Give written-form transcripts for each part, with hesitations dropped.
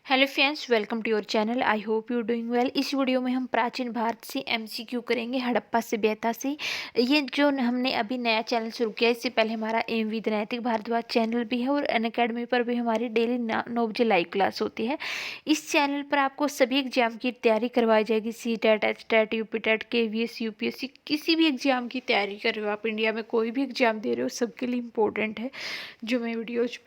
Hello friends, welcome to your channel. I hope you doing well. इस video में हम प्राचीन भारत से एमसीक्यू करेंगे, हड़प्पा सभ्यता से। ये जो हमने अभी नया चैनल शुरू किया, इससे पहले हमारा एम विद नैतिक भारद्वाज चैनल भी है और अनअकैडमी पर भी हमारी डेली 9 बजे लाइव क्लास होती है। इस चैनल पर आपको सभी एग्जाम की तैयारी करवाई जाएगी। CTET, HTET, UPTET, KVS, UPSC, किसी भी एग्जाम की तैयारी कर रहे हो आप, इंडिया में कोई भी एग्जाम दे रहे हो, सबके लिए इम्पोर्टेंट है जो मैं वीडियोज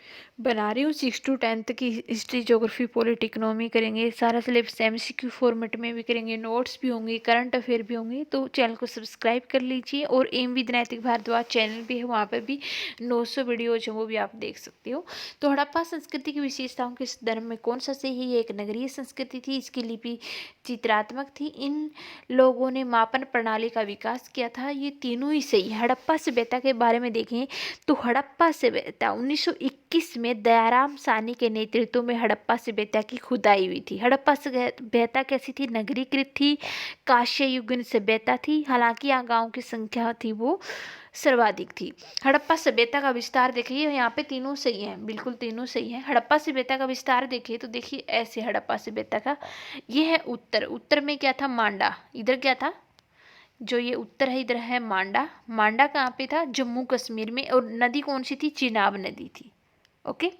बना रही हूँ। 6 to 10 की हिस्ट्री, ज्योग्राफी, पॉलिटी, इकोनॉमी करेंगे। सारा सिलेबस MCQ फॉर्मेट में भी करेंगे, नोट्स भी होंगे, करंट अफेयर भी होंगे। तो चैनल को सब्सक्राइब कर लीजिए। और एम विद नैतिक भारद्वाज चैनल भी है, वहाँ पर भी 900 वीडियोज हैं, वो भी आप देख सकते हो। तो हड़प्पा संस्कृति की विशेषताओं के संदर्भ में कौन सा सही है? ये एक नगरीय संस्कृति थी, इसकी लिपि चित्रात्मक थी, इन लोगों ने मापन प्रणाली का विकास किया था। ये तीनों ही सही है। हड़प्पा सभ्यता के बारे में देखें तो हड़प्पा सभ्यता 1921 में दयाराम सानी के नेतृत्व में हड़प्पा सभ्यता की खुदाई हुई थी। हड़प्पा सभ्यता कैसी थी? नगरीकृत थी, कांस्य युगीन सभ्यता थी। हालांकि यहाँ गाँव की संख्या थी वो सर्वाधिक थी। हड़प्पा सभ्यता का विस्तार देखिए, यहाँ पे तीनों सही हैं, बिल्कुल तीनों सही हैं। हड़प्पा सभ्यता का विस्तार देखिए तो देखिए ऐसे हड़प्पा सभ्यता का, ये है उत्तर। उत्तर में क्या था? मांडा। इधर क्या था? जो ये उत्तर है, इधर है मांडा। मांडा कहाँ पे था? जम्मू कश्मीर में। और नदी कौन सी थी? चिनाब नदी थी। ओके।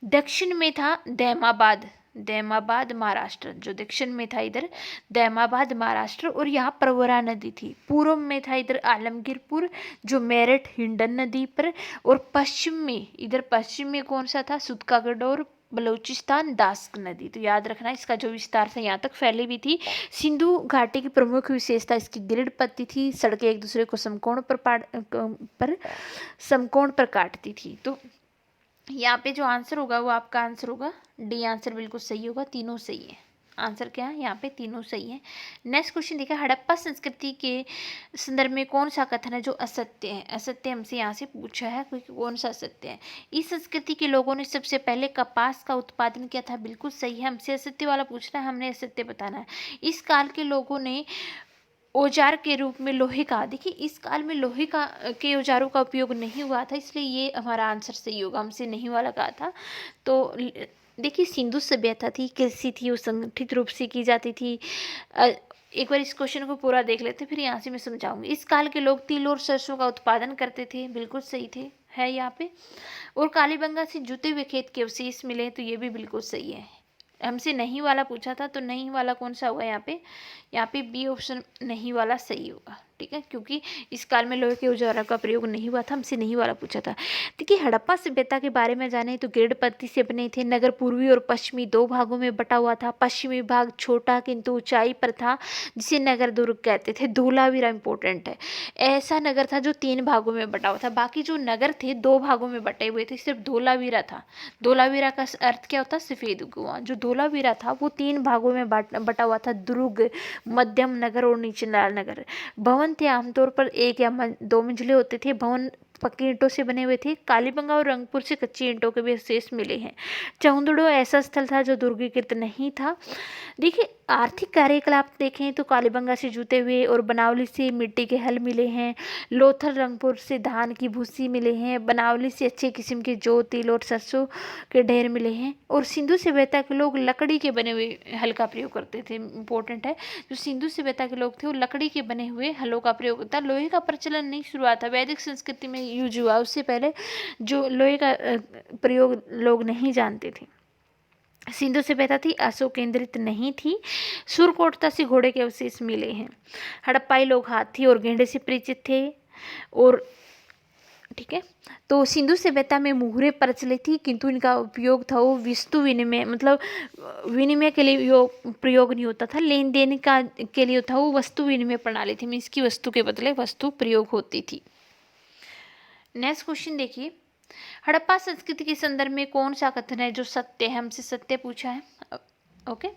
दक्षिण में था दैमाबाद। दैमाबाद महाराष्ट्र, जो दक्षिण में था इधर दैमाबाद महाराष्ट्र, और यहाँ प्रवरा नदी थी। पूर्व में था इधर आलमगीरपुर, जो मेरठ हिंडन नदी पर। और पश्चिम में, इधर पश्चिम में कौन सा था? सुतकागढ़ और बलूचिस्तान दास्क नदी। तो याद रखना, इसका जो विस्तार था यहाँ तक फैली भी थी। सिंधु घाटी की प्रमुख विशेषता इसकी ग्रिड पत्ती थी। सड़कें एक दूसरे को समकोण पर काटती थी। तो यहाँ पे जो आंसर होगा वो आपका आंसर होगा डी आंसर, बिल्कुल सही होगा। तीनों सही है। आंसर क्या है? यहाँ पे तीनों सही है। नेक्स्ट क्वेश्चन देखिए, हड़प्पा संस्कृति के संदर्भ में कौन सा कथन है जो असत्य है? असत्य हमसे यहाँ से पूछा है, कोई कौन सा असत्य है? इस संस्कृति के लोगों ने सबसे पहले कपास का उत्पादन किया था, बिल्कुल सही है। हमसे असत्य वाला पूछना है, हमने असत्य बताना है। इस काल के लोगों ने औजार के रूप में लोहे का, देखिए इस काल में लोहे का के औजारों का उपयोग नहीं हुआ था, इसलिए ये हमारा आंसर सही होगा। हमसे नहीं वाला कहा था। तो देखिए सिंधु सभ्यता थी, कृषि थी, वो संगठित रूप से की जाती थी। एक बार इस क्वेश्चन को पूरा देख लेते, फिर यहाँ से मैं समझाऊंगी। इस काल के लोग तिल और सरसों का उत्पादन करते थे, बिल्कुल सही थे, है यहाँ पे। और कालीबंगा से जुते हुए खेत के अवशेष मिले, तो ये भी बिल्कुल सही है। हमसे नहीं वाला पूछा था, तो नहीं वाला कौन सा होगा यहाँ पे? यहाँ पे बी ऑप्शन नहीं वाला सही होगा, ठीक है, क्योंकि इस काल में लोहे के औजारों का प्रयोग नहीं हुआ था। हमसे नहीं वाला पूछा था। देखिए हड़प्पा सभ्यता के बारे में जाने तो ग्रिड पत्ती से बने थे। नगर पूर्वी और पश्चिमी दो भागों में बटा हुआ था। पश्चिमी भाग छोटा किंतु ऊंचाई पर था, जिसे नगर दुर्ग कहते थे। धोलावीरा इंपॉर्टेंट है, ऐसा नगर था जो 3 भागों में बटा हुआ था। बाकी जो नगर थे 2 भागों में बटे हुए थे, सिर्फ धोलावीरा था। धोलावीरा का अर्थ क्या होता है? सफेद कुआं। जो धोलावीरा था वो 3 भागों में बटा हुआ था, दुर्ग, मध्यम नगर और निचला नगर। भवन थे आमतौर पर 1 या 2 मंजिले होते थे। भवन पक्की ईंटों से बने हुए थे। कालीबंगा और रंगपुर से कच्ची ईंटों के भी अवशेष मिले हैं। चौंदड़ो ऐसा स्थल था जो दुर्गीकृत नहीं था। देखिए आर्थिक कार्यकलाप देखें तो कालीबंगा से जूते हुए और बनावली से मिट्टी के हल मिले हैं। लोथल रंगपुर से धान की भूसी मिले हैं। बनावली से अच्छे किस्म के जौ, तिल और सरसों के ढेर मिले हैं। और सिंधु सभ्यता के लोग लकड़ी के बने हुए हल का प्रयोग करते थे। इंपॉर्टेंट है, जो सिंधु सभ्यता के लोग थे वो लकड़ी के बने हुए हलों का प्रयोग होता। लोहे का प्रचलन नहीं शुरुआत था, वैदिक संस्कृति में यूज हुआ। उससे पहले जो लोहे का प्रयोग लोग नहीं जानते थे। सिंधु सभ्यता थी अशोक केंद्रित नहीं थी। सुरकोटता से घोड़े के अवशेष मिले हैं। हड़प्पाई लोग हाथी और गेंडे से परिचित थे। और ठीक है, तो सिंधु सभ्यता में मुहरें प्रचलित थी, किंतु इनका उपयोग था वो वस्तु विनिमय, मतलब विनिमय के लिए प्रयोग नहीं होता था। लेन देन का के लिए था वो वस्तु विनिमय प्रणाली थी, मीन्स की वस्तु के बदले वस्तु प्रयोग होती थी। नेक्स्ट क्वेश्चन देखिए, हड़प्पा संस्कृति के संदर्भ में कौन सा कथन है जो सत्य है? हमसे सत्य पूछा है। ओके,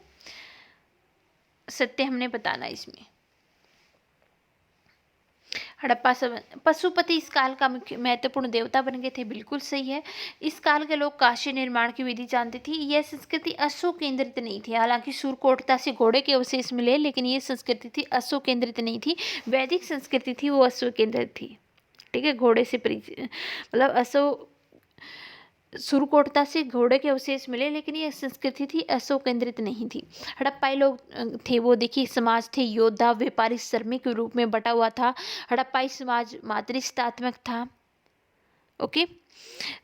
सत्य हमने बताना इसमें। हड़प्पा पशुपति इस काल का मुख्य महत्वपूर्ण देवता बन गए थे, बिल्कुल सही है। इस काल के लोग काष्य निर्माण की विधि जानते थे। यह संस्कृति अश्व केंद्रित नहीं थी। हालांकि सुरकोटता से घोड़े के अवशेष मिले, लेकिन ये संस्कृति थी अश्व केंद्रित नहीं थी। वैदिक संस्कृति थी वो अश्व केंद्रित थी, ठीक है, घोड़े से मतलब अश्व सुरकोटता से घोड़े के अवशेष मिले, लेकिन ये संस्कृति थी अशोक केंद्रित नहीं थी। हड़प्पाई लोग थे वो देखिए समाज थे योद्धा, व्यापारी, श्रमिक के रूप में बटा हुआ था। हड़प्पाई समाज मातृत्वात्मक था। ओके,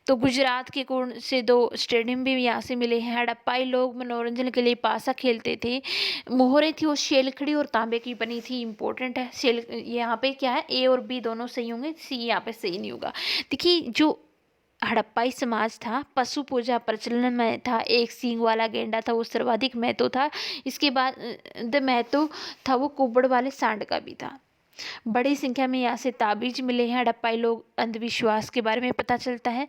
तो गुजरात के कोण से 2 स्टेडियम भी यहाँ से मिले हैं। हड़प्पाई लोग मनोरंजन के लिए पासा खेलते थे। मोहरे थी वो शेलखड़ी और तांबे की बनी थी, इंपॉर्टेंट है। शेल यहाँ पे क्या है, ए और बी दोनों सही होंगे, सी यहाँ पे सही नहीं होगा। देखिए जो हड़प्पाई समाज था पशु पूजा प्रचलन में था। एक सींग वाला गेंडा था वो सर्वाधिक महत्व था। इसके बाद महत्व था वो कुबड़ वाले सांड का भी था। बड़ी संख्या में यहाँ से ताबीज मिले हैं। हड़प्पाई लोग अंधविश्वास के बारे में पता चलता है।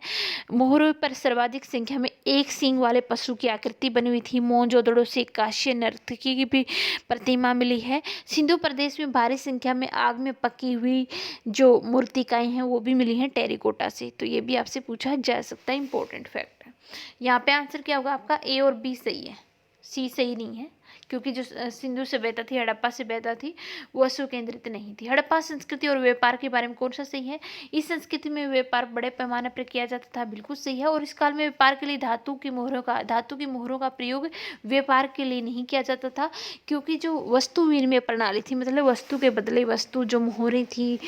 मोहरों पर सर्वाधिक संख्या में एक सींग वाले पशु की आकृति बनी हुई थी। मोहनजोदड़ो से काश्य नर्तकी की भी प्रतिमा मिली है। सिंधु प्रदेश में भारी संख्या में आग में पकी हुई जो मूर्तिकाएं हैं वो भी मिली हैं टेरिकोटा से। तो ये भी आपसे पूछा जा सकता है, इंपॉर्टेंट फैक्ट है। यहाँ पे आंसर क्या होगा आपका, ए और बी सही है, सी सही नहीं है, क्योंकि जो सिंधु सभ्यता थी, हड़प्पा सभ्यता थी, वो अशोक केंद्रित नहीं थी। हड़प्पा संस्कृति और व्यापार के बारे में कौन सा सही है, इस संस्कृति में व्यापार बड़े पैमाने पर किया जाता था, बिल्कुल सही है। और इस काल में व्यापार के लिए धातु की मोहरों का प्रयोग व्यापार के लिए नहीं किया जाता था, क्योंकि जो वस्तु विनिमय प्रणाली थी, मतलब वस्तु के बदले वस्तु, जो मोहरें थी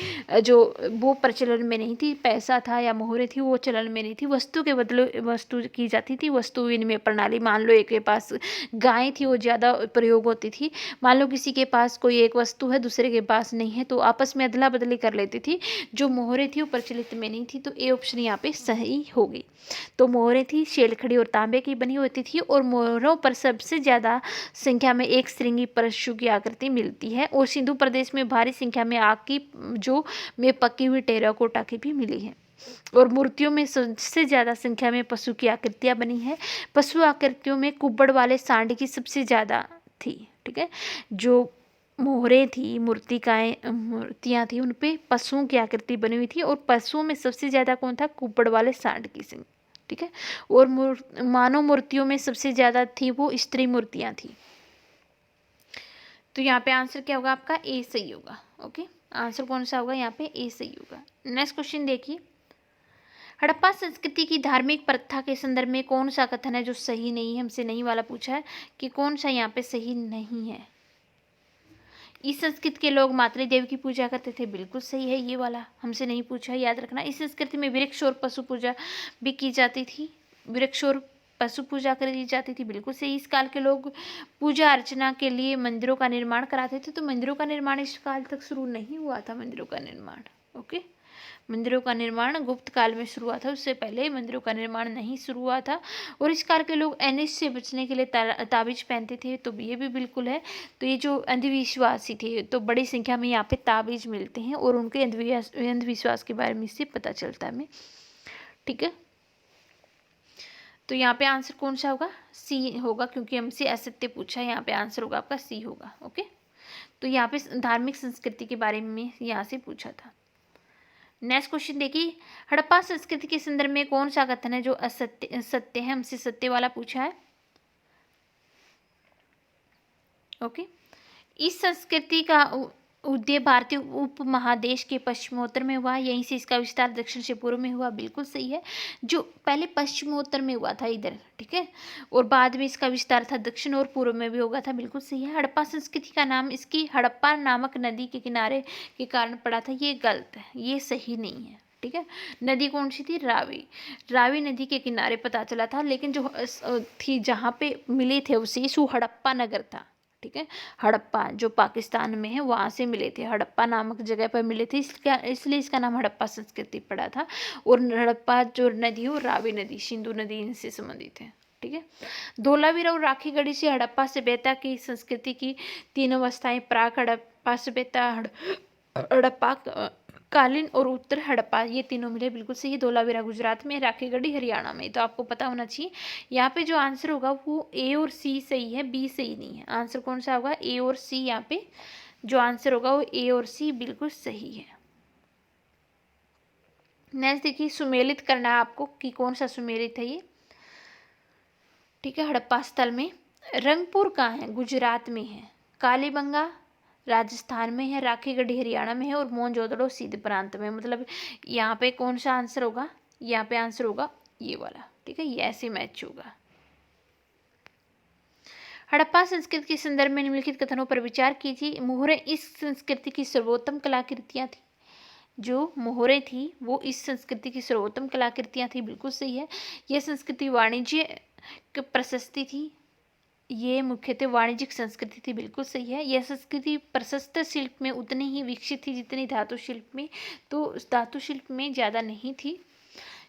जो वो प्रचलन में नहीं थी। पैसा था या मोहरें थी वो चलन में नहीं थी, वस्तु के बदले वस्तु की जाती थी, वस्तु विनिमय प्रणाली। मान लो एक के पास गाय थी, वो ज़्यादा प्रयोग होती थी। मान लो किसी के पास कोई एक वस्तु है, दूसरे के पास नहीं है, तो आपस में अदला बदली कर लेती थी। जो मोहरें थी वो प्रचलित में नहीं थी, तो ए ऑप्शन यहाँ पे सही होगी। तो मोहरें थी शेलखड़ी और तांबे की बनी होती थी, और मोहरों पर सबसे ज़्यादा संख्या में एक श्रृंगी पशु की आकृति मिलती है। और सिंधु प्रदेश में भारी संख्या में आग की जो में पकी हुई टेराकोटा की भी मिली है। और मूर्तियों में सबसे ज़्यादा संख्या में पशु की आकृतियाँ बनी हैं। पशु आकृतियों में कुब्बड़ वाले सांड की सबसे ज़्यादा थी। ठीक है, जो मोहरें थी, मूर्तियाँ थी, उन पे पशुओं की आकृति बनी हुई थी, और पशुओं में सबसे ज़्यादा कौन था, कुब्बड़ वाले सांड की सिंह। ठीक है, और मानव मूर्तियों में सबसे ज़्यादा थी वो स्त्री मूर्तियाँ थी। तो यहाँ पे आंसर क्या होगा आपका, ए सही होगा। ओके, आंसर कौन सा होगा यहाँ पे, ए सही होगा। नेक्स्ट क्वेश्चन देखिए, हड़प्पा संस्कृति की धार्मिक प्रथा के संदर्भ में कौन सा कथन है जो सही नहीं है, हमसे नहीं वाला पूछा है कि कौन सा यहाँ पे सही नहीं है। इस संस्कृति के लोग मातृ देव की पूजा करते थे, बिल्कुल सही है ये वाला, हमसे नहीं पूछा है, याद रखना। इस संस्कृति में वृक्ष और पशु पूजा भी की जाती थी, वृक्ष और पशु पूजा करी जाती थी, बिल्कुल सही। इस काल के लोग पूजा अर्चना के लिए मंदिरों का निर्माण कराते थे, तो मंदिरों का निर्माण इस काल तक शुरू नहीं हुआ था, मंदिरों का निर्माण। ओके, मंदिरों का निर्माण गुप्त काल में शुरू हुआ था, उससे पहले मंदिरों का निर्माण नहीं शुरू हुआ था। और इस काल के लोग एनिस से बचने के लिए ताबीज पहनते थे, तो ये भी बिल्कुल है। तो ये जो अंधविश्वासी थे, तो बड़ी संख्या में यहाँ पे ताबीज मिलते हैं, और उनके अंधविश्वास के बारे में इससे पता चलता है हमें। ठीक है, तो यहाँ पे आंसर कौन सा होगा, सी होगा, क्योंकि हमसे असत्य पूछा है, यहाँ पे आंसर होगा आपका सी होगा। ओके, तो यहाँ पे धार्मिक संस्कृति के बारे में यहाँ से पूछा था। नेक्स्ट क्वेश्चन देखिए, हड़प्पा संस्कृति के संदर्भ में कौन सा कथन है जो सत्य है, हमसे सत्य वाला पूछा है। ओके, इस संस्कृति का उदय भारतीय उपमहादेश के पश्चिमोत्तर में हुआ, यहीं से इसका विस्तार दक्षिण से पूर्व में हुआ, बिल्कुल सही है। जो पहले पश्चिमोत्तर में हुआ था इधर, ठीक है, और बाद में इसका विस्तार था दक्षिण और पूर्व में भी होगा था, बिल्कुल सही है। हड़प्पा संस्कृति का नाम इसकी हड़प्पा नामक नदी के किनारे के कारण पड़ा था, ये गलत है, ये सही नहीं है। ठीक है, नदी कौन सी थी, रावी नदी के किनारे पता चला था, लेकिन जो थी जहाँ पे मिले थे उसे सो हड़प्पा नगर था। ठीक है, हड़प्पा जो पाकिस्तान में है वहाँ से मिले थे, हड़प्पा नामक जगह पर मिले थे, इसलिए इसका नाम हड़प्पा संस्कृति पड़ा था। और हड़प्पा जो नदी है वो रावी नदी, सिंधु नदी इनसे संबंधित है। ठीक है, धोलावीरा और राखीगढ़ी से हड़प्पा सभ्यता की संस्कृति की 3 अवस्थाएं, प्राक हड़प्पा सभ्यता, हड़प्पा कालीन और उत्तर हड़प्पा, ये तीनों मिले, बिल्कुल सही। धोलावीरा गुजरात में, राखीगढ़ी हरियाणा में, तो आपको पता होना चाहिए। यहाँ पे जो आंसर होगा वो ए और सी सही है, बी सही नहीं है। आंसर कौन सा होगा, ए और सी, यहाँ पे जो आंसर होगा वो ए और सी बिल्कुल सही है। नेक्स्ट देखिए, सुमेलित करना है आपको कि कौन सा सुमेलित है ये। ठीक है, हड़प्पा स्थल में रंगपुर कहाँ है, गुजरात में है, कालीबंगा राजस्थान में है, राखीगढ़ी हरियाणा में है, और मोहनजोदड़ो सिंध प्रांत में, मतलब यहाँ पे कौन सा आंसर होगा, यहाँ पे आंसर होगा ये वाला। ठीक है, ये ऐसे मैच होगा। हड़प्पा संस्कृति के संदर्भ में निम्नलिखित कथनों पर विचार कीजिए। मोहरें इस संस्कृति की सर्वोत्तम कलाकृतियां थी। जो मोहरें थी वो इस संस्कृति की सर्वोत्तम कलाकृतियां थी, बिल्कुल सही है। यह संस्कृति वाणिज्य प्रशस्ति थी, ये मुख्यतः वाणिज्यिक संस्कृति थी, बिल्कुल सही है। यह संस्कृति प्रशस्त्र शिल्प में उतनी ही विकसित थी जितनी धातु शिल्प में, तो धातु शिल्प में ज़्यादा नहीं थी।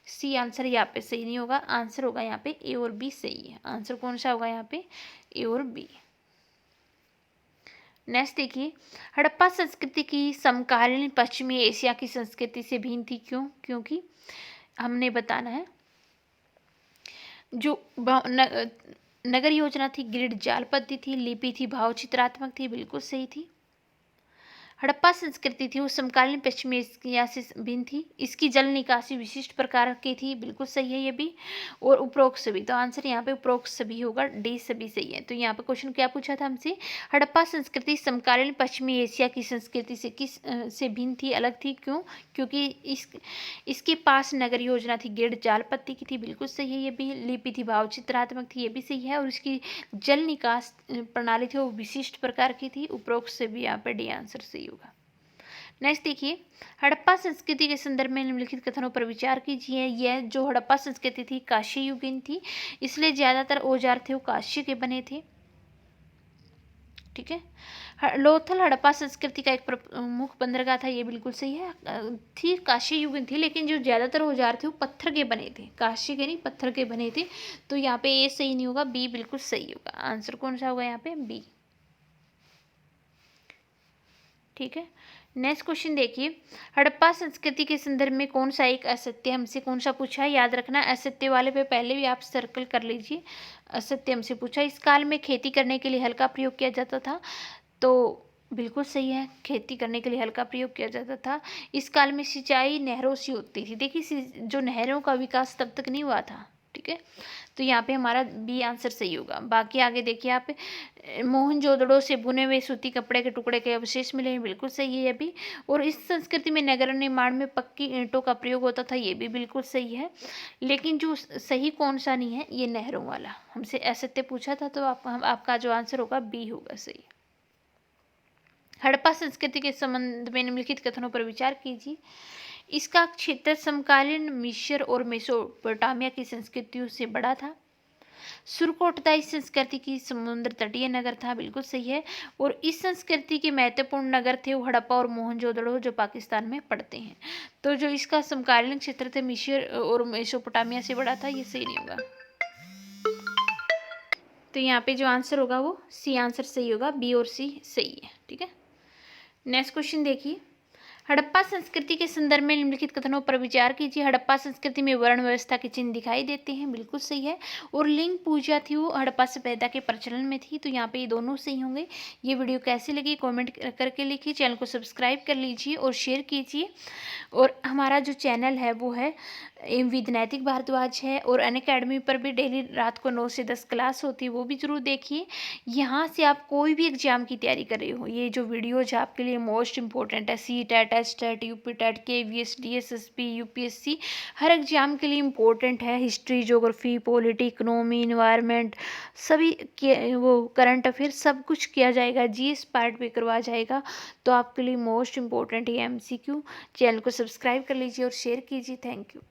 सी आंसर यहाँ पे सही नहीं होगा, आंसर होगा यहाँ पे ए और बी सही है। आंसर कौन सा होगा यहाँ पे, ए और बी। नेक्स्ट देखिए, हड़प्पा संस्कृति की समकालीन पश्चिमी एशिया की संस्कृति से भिन्न थी। क्यों? क्योंकि हमने बताना है जो नगर योजना थी, ग्रिड जाल पद्धति थी, लिपि थी भाव चित्रात्मक थी, बिल्कुल सही थी। हड़प्पा संस्कृति थी वो समकालीन पश्चिमी एशिया से भिन्न थी। इसकी जल निकासी विशिष्ट प्रकार की थी, बिल्कुल सही है ये भी। और उपरोक्त सभी, तो आंसर यहाँ पे उपरोक्त सभी होगा, डी सभी सही है। तो यहाँ पे क्वेश्चन क्या पूछा था हमसे, हड़प्पा संस्कृति समकालीन पश्चिमी एशिया की संस्कृति से से भिन्न थी, अलग थी। क्यों? क्योंकि इसके पास नगर योजना थी, ग्रिड जाल पत्ती की थी, बिल्कुल सही है ये भी। लिपि थी भाव चित्रात्मक थी, ये भी सही है। और इसकी जल निकास प्रणाली थी वो विशिष्ट प्रकार की थी, उपरोक्त सभी यहाँ पे डी आंसर सही होगा। नेक्स्ट देखिए, हड़प्पा संस्कृति के संदर्भ में निम्नलिखित कथनों पर विचार कीजिए। यह जो हड़प्पा संस्कृति थी कांस्य युगीन थी, इसलिए ज्यादातर औजार थे वो कांस्य के बने थे, ठीक है। लोथल हड़प्पा संस्कृति का एक प्रमुख बंदरगाह था, ये बिल्कुल सही है। थी कांस्य युगीन थी, लेकिन जो ज्यादातर औजार थे वो पत्थर के बने थे, कांस्य के नहीं पत्थर के बने थे। तो यहाँ पे ए सही नहीं होगा, बी बिल्कुल सही होगा। आंसर कौन सा होगा यहाँ पे, बी, ठीक है। नेक्स्ट क्वेश्चन देखिए, हड़प्पा संस्कृति के संदर्भ में कौन सा एक असत्य हमसे कौन सा पूछा है, याद रखना असत्य वाले पे पहले भी आप सर्कल कर लीजिए। असत्य हमसे पूछा, इस काल में खेती करने के लिए हल का प्रयोग किया जाता था, तो बिल्कुल सही है, खेती करने के लिए हल का प्रयोग किया जाता था। इस काल में सिंचाई नहरों से होती थी, देखिए जो नहरों का विकास तब तक नहीं हुआ था, ठीक है। तो यहाँ पे हमारा बी आंसर सही होगा। बाकी आगे देखिए आप, मोहनजोदड़ो से बुने हुए सूती कपड़े के टुकड़े के अवशेष मिले हैं, बिल्कुल सही है ये भी। और इस संस्कृति में नगर निर्माण में पक्की ईंटों का प्रयोग होता था, ये भी बिल्कुल सही है। लेकिन जो सही कौन सा नहीं है, ये नहरों वाला हमसे असत्य पूछा था, तो आपका जो आंसर होगा बी होगा सही। हड़प्पा संस्कृति के संबंध में निम्नलिखित कथनों पर विचार कीजिए। इसका क्षेत्र समकालीन मिस्र और मेसोपोटामिया की संस्कृतियों से बड़ा था। सुरकोटदा इस संस्कृति की समुद्र तटीय नगर था, बिल्कुल सही है। और इस संस्कृति के महत्वपूर्ण नगर थे वो हड़प्पा और मोहनजोदड़ो, जो पाकिस्तान में पड़ते हैं। तो जो इसका समकालीन क्षेत्र थे मिस्र और मेसोपोटामिया से बड़ा था, ये सही नहीं होगा। तो यहाँ पे जो आंसर होगा वो सी आंसर सही होगा, बी और सी सही है, ठीक है। नेक्स्ट क्वेश्चन देखिए, हड़प्पा संस्कृति के संदर्भ में निम्नलिखित कथनों पर विचार कीजिए। हड़प्पा संस्कृति में वर्ण व्यवस्था के चिन्ह दिखाई देते हैं, बिल्कुल सही है। और लिंग पूजा थी वो हड़प्पा सभ्यता के प्रचलन में थी, तो यहाँ पे ये दोनों सही होंगे। ये वीडियो कैसी लगी कमेंट करके लिखिए, चैनल को सब्सक्राइब कर लीजिए और शेयर कीजिए। और हमारा जो चैनल है वो है एम विद नैतिक भारद्वाज है, और अनअकैडमी पर भी डेली रात को 9 से 10 क्लास होती है, वो भी जरूर देखिए। यहाँ से आप कोई भी एग्जाम की तैयारी कर रहे हो, ये जो वीडियोज आपके लिए मोस्ट इंपॉर्टेंट है। CTET, STET, UPTET, KVS, DSSP, UPSC, हर एग्जाम के लिए इम्पोर्टेंट है। History, geography, polity, economy, environment, सभी वो करंट अफेयर सब कुछ किया जाएगा। GS पार्ट भी करवाया जाएगा, तो आपके लिए मोस्ट इंपॉर्टेंट है MCQ। चैनल को सब्सक्राइब कर लीजिए और शेयर कीजिए। Thank you.